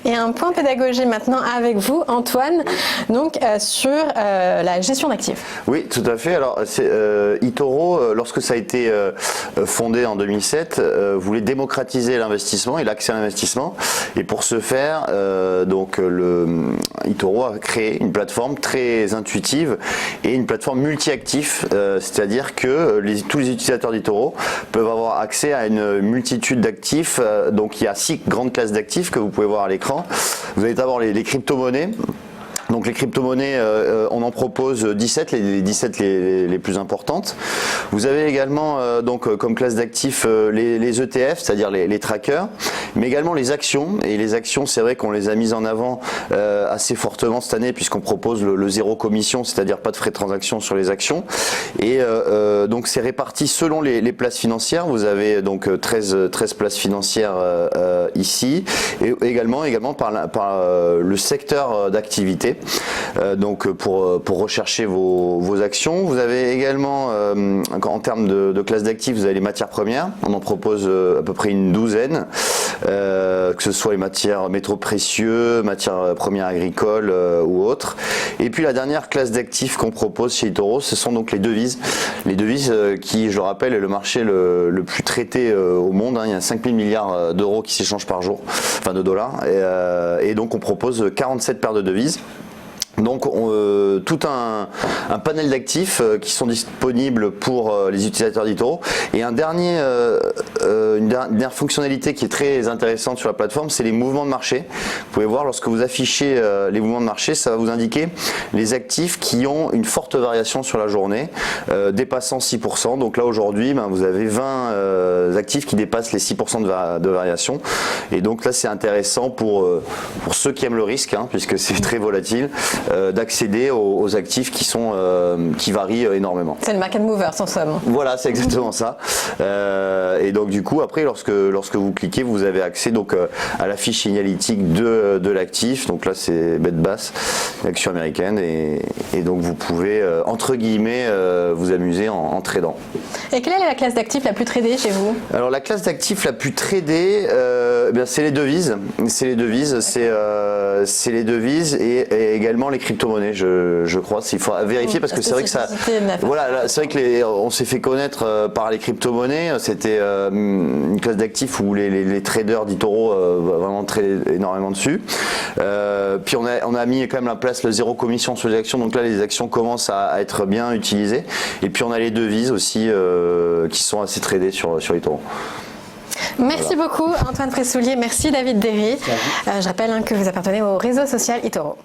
Et un point pédagogie maintenant avec vous, Antoine, donc sur la gestion d'actifs. Oui, tout à fait. Alors, eToro, lorsque ça a été fondé en 2007, voulait démocratiser l'investissement et l'accès à l'investissement. Et pour ce faire, eToro a créé une plateforme très intuitive et une plateforme multi-actifs, c'est-à-dire que tous les utilisateurs d'eToro peuvent avoir accès à une multitude d'actifs. Donc, il y a 6 grandes classes d'actifs que vous pouvez voir à l'écran. Vous avez d'abord les crypto-monnaies. Donc les crypto-monnaies, on en propose 17, les 17 les plus importantes. Vous avez également comme classe d'actifs les ETF, c'est-à-dire les trackers, mais également les actions. Et les actions, c'est vrai qu'on les a mises en avant assez fortement cette année puisqu'on propose le zéro commission, c'est-à-dire pas de frais de transaction sur les actions. Et donc c'est réparti selon les places financières. Vous avez donc 13 places financières ici, et également par le secteur d'activité. Donc pour rechercher vos actions. Vous avez également en termes de classe d'actifs, vous avez les matières premières. On en propose à peu près une douzaine, que ce soit les matières métaux précieux, matières premières agricoles ou autres. Et puis la dernière classe d'actifs qu'on propose chez eToro, ce sont donc les devises. Les devises qui, je le rappelle, est le marché le plus traité au monde. Il y a 5 000 milliards d'euros qui s'échangent par jour, enfin de dollars. Et donc on propose 47 paires de devises. Donc tout un panel d'actifs qui sont disponibles pour les utilisateurs d'eToro. Et une dernière fonctionnalité qui est très intéressante sur la plateforme, c'est les mouvements de marché. Vous pouvez voir, lorsque vous affichez les mouvements de marché, ça va vous indiquer les actifs qui ont une forte variation sur la journée, dépassant 6%. Donc là aujourd'hui, vous avez 20 actifs qui dépassent les 6% de variation. Et donc là c'est intéressant pour ceux qui aiment le risque, puisque c'est très volatile, d'accéder aux actifs qui varient énormément. C'est le market mover en somme. Voilà, c'est exactement ça. Et donc du coup, après, lorsque vous cliquez, vous avez accès donc à la fiche signalétique de l'actif. Donc là, c'est bête basse, l'action américaine, et donc vous pouvez entre guillemets vous amuser en tradant. Et quelle est la classe d'actifs la plus tradée chez vous? Alors la classe d'actifs la plus tradée, c'est les devises. C'est les devises, c'est les devises et également les crypto-monnaies, je crois. Il faut vérifier parce que c'est vrai que ça. Voilà, c'est vrai que on s'est fait connaître par les crypto-monnaies. C'était une classe d'actifs où les traders d'eToro vraiment tradaient énormément dessus. Puis on a mis quand même en place le zéro commission sur les actions. Donc là, les actions commencent à être bien utilisées. Et puis on a les devises aussi qui sont assez tradées sur eToro. Merci beaucoup Antoine Pressoulier, merci David Derry. Je rappelle que vous appartenez au réseau social eToro.